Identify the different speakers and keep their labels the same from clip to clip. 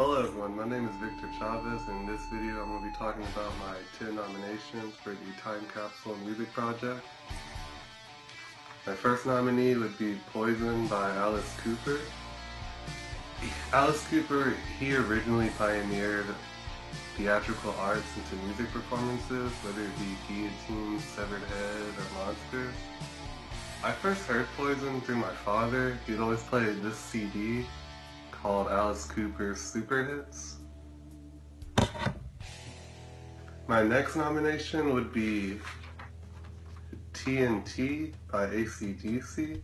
Speaker 1: Hello everyone, my name is Victor Chavez, and in this video I'm going to be talking about my 10 nominations for the Time Capsule Music Project. My first nominee would be Poison by Alice Cooper. Alice Cooper, he originally pioneered theatrical arts into music performances, whether it be guillotines, severed head, or monsters. I first heard Poison through my father. He'd always play this CD called Alice Cooper's Super Hits. My next nomination would be TNT by AC/DC.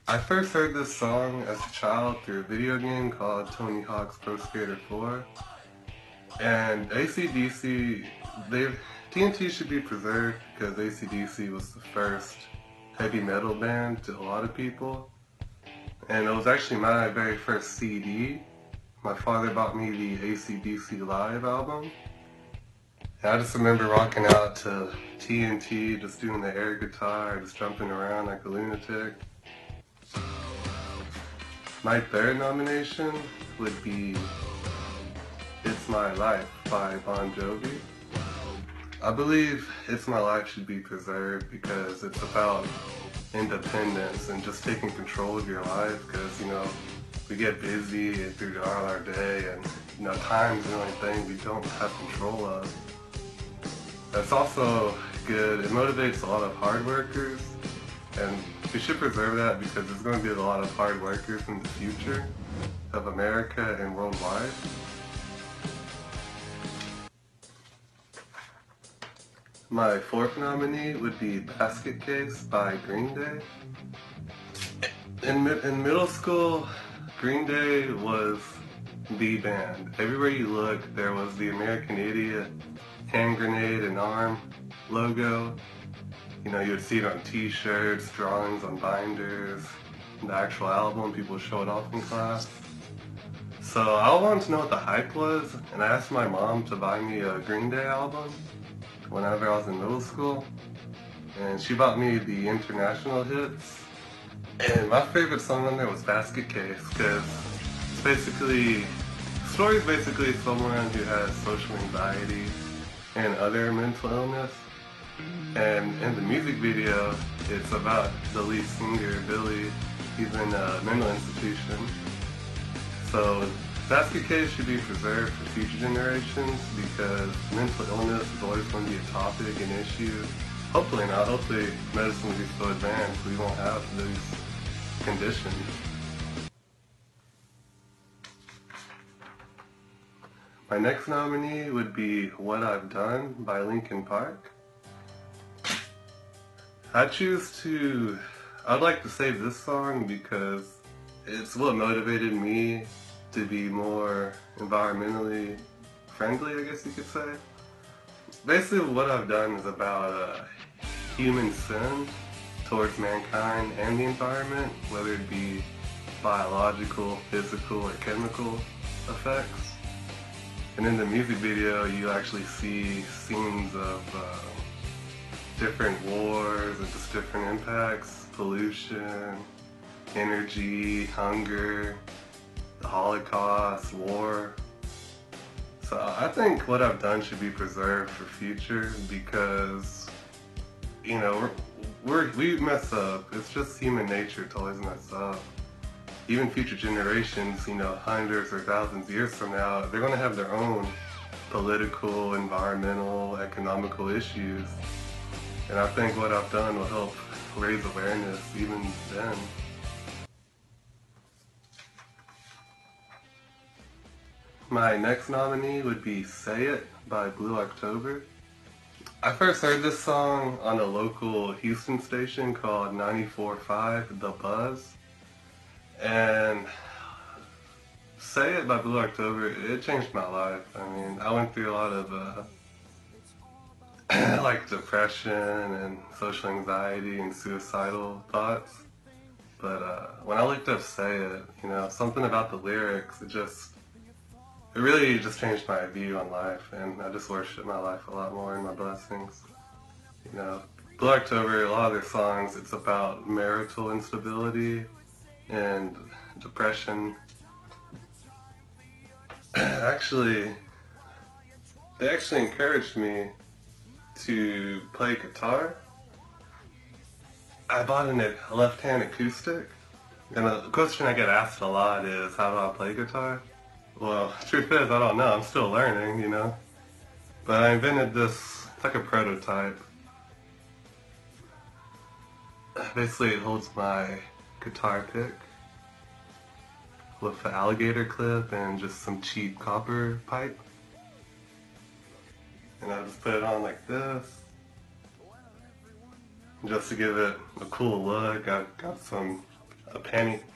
Speaker 1: I first heard this song as a child through a video game called Tony Hawk's Pro Skater 4. And AC/DC, TNT should be preserved because AC/DC was the first heavy metal band to a lot of people. And it was actually my very first CD. My father bought me the AC/DC Live album. And I just remember rocking out to TNT, just doing the air guitar, just jumping around like a lunatic. My third nomination would be It's My Life by Bon Jovi. I believe It's My Life should be preserved because it's about independence and just taking control of your life, because we get busy throughout our day, and time's the only thing we don't have control of. That's also good. It motivates a lot of hard workers, and we should preserve that because there's going to be a lot of hard workers in the future of America and worldwide. My fourth nominee would be Basket Case by Green Day. In middle school, Green Day was the band. Everywhere you look, there was the American Idiot, hand grenade and arm logo. You would see it on t-shirts, drawings on binders, the actual album, people would show it off in class. So I wanted to know what the hype was, and I asked my mom to buy me a Green Day album whenever I was in middle school, and she bought me the international hits. And my favorite song on there was Basket Case, because the story is basically someone who has social anxiety and other mental illness. And in the music video, it's about the lead singer, Billy. He's in a mental institution. So Basket Case should be preserved for future generations because mental illness is always going to be a topic, an issue. Hopefully not. Hopefully medicine will be so advanced we won't have these conditions. My next nominee would be What I've Done by Linkin Park. I'd like to save this song because it's what motivated me to be more environmentally friendly, I guess you could say. Basically, What I've Done is about human sin towards mankind and the environment, whether it be biological, physical, or chemical effects. And in the music video, you actually see scenes of different wars and just different impacts, pollution, energy, hunger, the Holocaust, war. So I think What I've Done should be preserved for future because, we mess up. It's just human nature to always mess up. Even future generations, hundreds or thousands of years from now, they're going to have their own political, environmental, economical issues. And I think What I've Done will help raise awareness even then. My next nominee would be Say It by Blue October. I first heard this song on a local Houston station called 94.5 The Buzz. And Say It by Blue October, it changed my life. I went through a lot of depression and social anxiety and suicidal thoughts. But when I looked up Say It, something about the lyrics, it really just changed my view on life, and I just worship my life a lot more and my blessings. Blue October, a lot of their songs, it's about marital instability and depression. Actually, they actually encouraged me to play guitar. I bought a left-hand acoustic, and the question I get asked a lot is, how do I play guitar? Well, truth is, I don't know. I'm still learning, you know. But I invented this, it's like a prototype. Basically, it holds my guitar pick with an alligator clip and just some cheap copper pipe. And I just put it on like this. Just to give it a cool look, I've got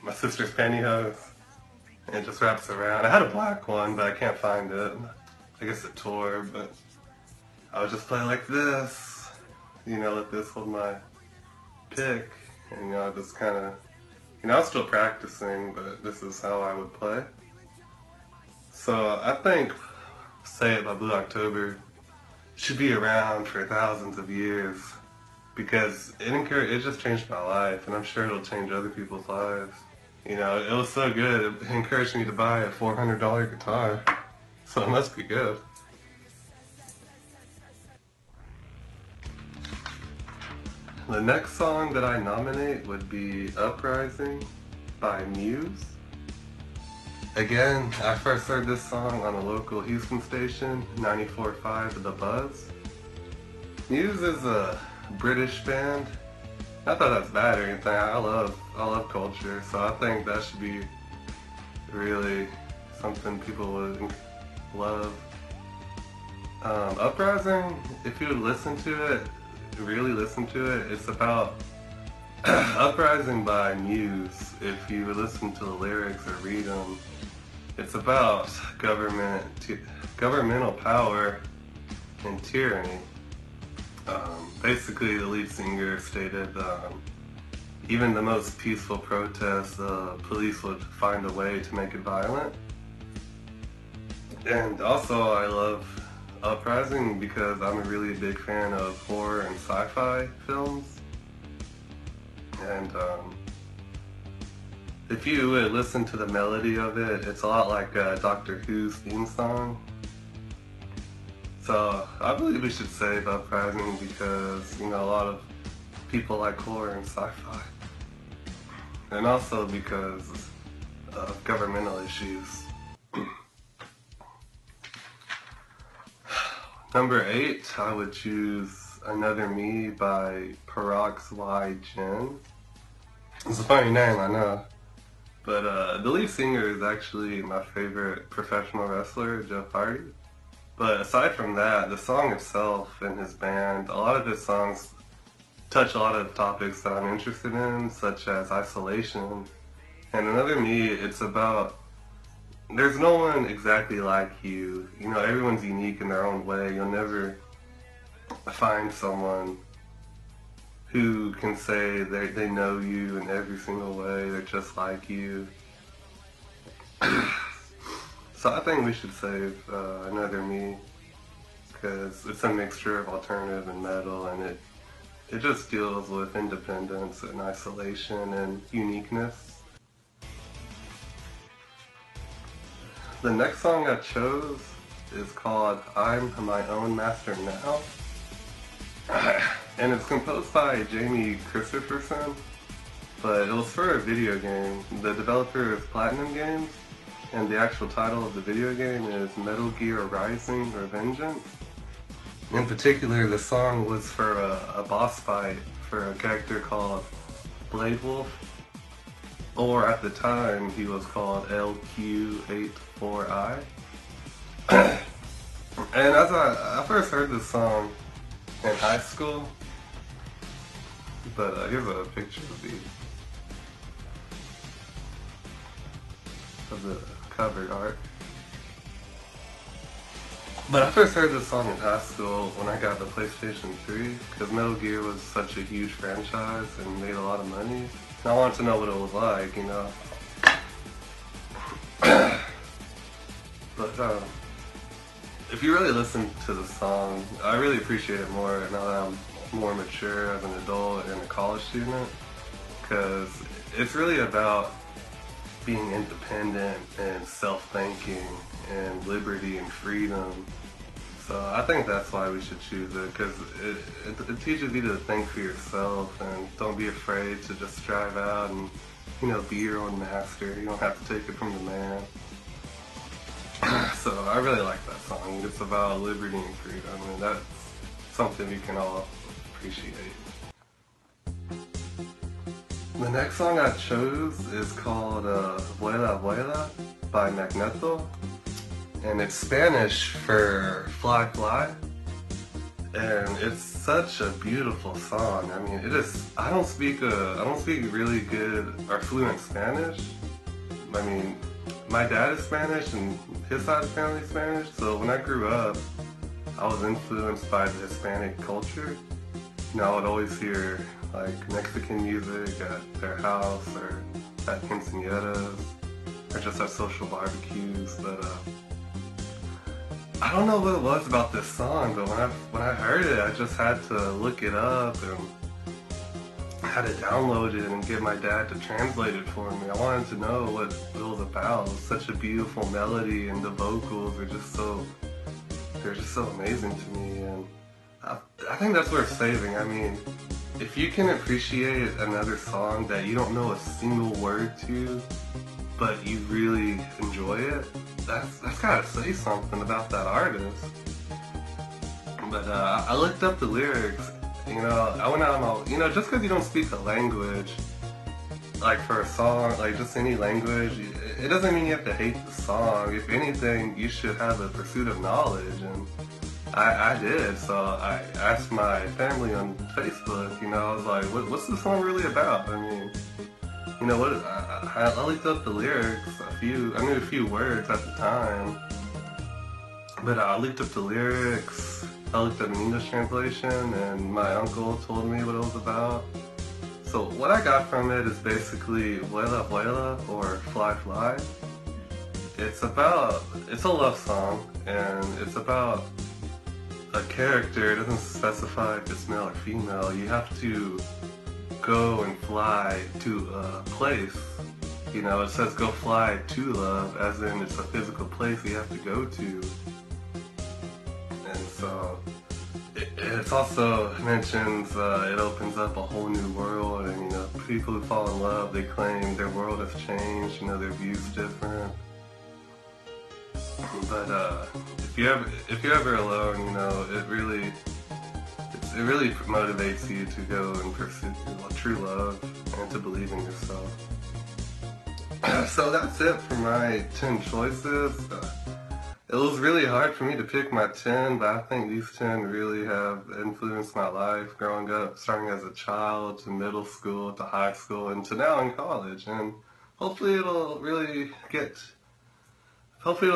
Speaker 1: my sister's pantyhose. And it just wraps around. I had a black one, but I can't find it. I guess it tore, but I would just play like this. You know, let this hold my pick. And, you know, just kind of, you know, I was still practicing, but this is how I would play. So I think Say It by Blue October should be around for thousands of years because it just changed my life, and I'm sure it'll change other people's lives. You know, it was so good, it encouraged me to buy a $400 guitar, so it must be good. The next song that I nominate would be Uprising by Muse. Again, I first heard this song on a local Houston station, 94.5 The Buzz. Muse is a British band. Not that that's bad or anything. I love culture, so I think that should be really something people would love. Uprising, if you would listen to it, really listen to it, it's about Uprising by Muse. If you would listen to the lyrics or read them, it's about governmental power and tyranny. Basically, the lead singer stated even the most peaceful protests, police would find a way to make it violent. And also, I love Uprising because I'm a really big fan of horror and sci-fi films. And if you would listen to the melody of it, it's a lot like Doctor Who's theme song. So I believe we should save Uprising because, you know, a lot of people like horror and sci-fi. And also because of governmental issues. Number 8, I would choose Another Me by Peroxy Jen. It's a funny name, I know. But the lead singer is actually my favorite professional wrestler, Jeff Hardy. But aside from that, the song itself and his band, a lot of his songs touch a lot of topics that I'm interested in, such as isolation. And Another Me, it's about, there's no one exactly like you. You know, everyone's unique in their own way. You'll never find someone who can say they know you in every single way, they're just like you. So I think we should save Another Me, because it's a mixture of alternative and metal, and it just deals with independence and isolation and uniqueness. The next song I chose is called I'm My Own Master Now. And it's composed by Jamie Christopherson, but it was for a video game. The developer is Platinum Games, and the actual title of the video game is Metal Gear Rising: Revengeance. In particular, the song was for a boss fight for a character called Blade Wolf, or at the time he was called LQ84I. And as I first heard this song in high school, but here's a picture of the cover art. But I first heard this song in high school when I got the PlayStation 3, because Metal Gear was such a huge franchise and made a lot of money. And I wanted to know what it was like, you know. But if you really listen to the song, I really appreciate it more now that I'm more mature as an adult and a college student, because it's really about being independent and self-thinking and liberty and freedom. So I think that's why we should choose it, because it teaches you to think for yourself and don't be afraid to just strive out and, you know, be your own master. You don't have to take it from the man. So I really like that song. It's about liberty and freedom, and that's something we can all appreciate. The next song I chose is called Vuela Vuela by Magneto, and it's Spanish for Fly Fly, and it's such a beautiful song. I mean, it is. I don't speak really good or fluent Spanish. I mean, my dad is Spanish and his side of the family is Spanish, so when I grew up, I was influenced by the Hispanic culture. You know, I would always hear like Mexican music at their house or at quinceañeras or just at social barbecues, but I don't know what it was about this song, but when I heard it, I just had to look it up and I had to download it and get my dad to translate it for me. I wanted to know what it was about. It was such a beautiful melody, and the vocals are just they're just so amazing to me, and I think that's worth saving. I mean, if you can appreciate another song that you don't know a single word to, but you really enjoy it, that's gotta say something about that artist. But I looked up the lyrics. You know, I went out on you know, just because you don't speak a language, like for a song, like just any language, it doesn't mean you have to hate the song. If anything, you should have a pursuit of knowledge, and I did. So I asked my family on Facebook, you know, I was like, what's the song really about? I mean, you know, I looked up the lyrics, I knew a few words at the time, but I looked up the lyrics, I looked at an English translation, and my uncle told me what it was about. So what I got from it is basically Vuela Vuela, or Fly Fly. It's a love song, and it's about a character. It doesn't specify if it's male or female. You have to go and fly to a place. You know, it says go fly to love, as in it's a physical place you have to go to. And so it also mentions it opens up a whole new world, and you know, people who fall in love, they claim their world has changed, you know, their view's different. But if you're ever alone, you know, it really motivates you to go and pursue true love and to believe in yourself. So that's it for my 10 choices. It was really hard for me to pick my 10, but I think these 10 really have influenced my life growing up, starting as a child to middle school to high school and to now in college. And hopefully it'll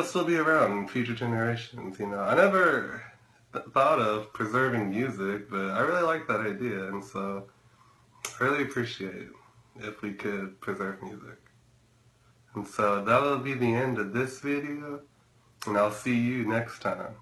Speaker 1: still be around in future generations. You know, I never thought of preserving music, but I really like that idea, and so I really appreciate it if we could preserve music. And so that'll be the end of this video, and I'll see you next time.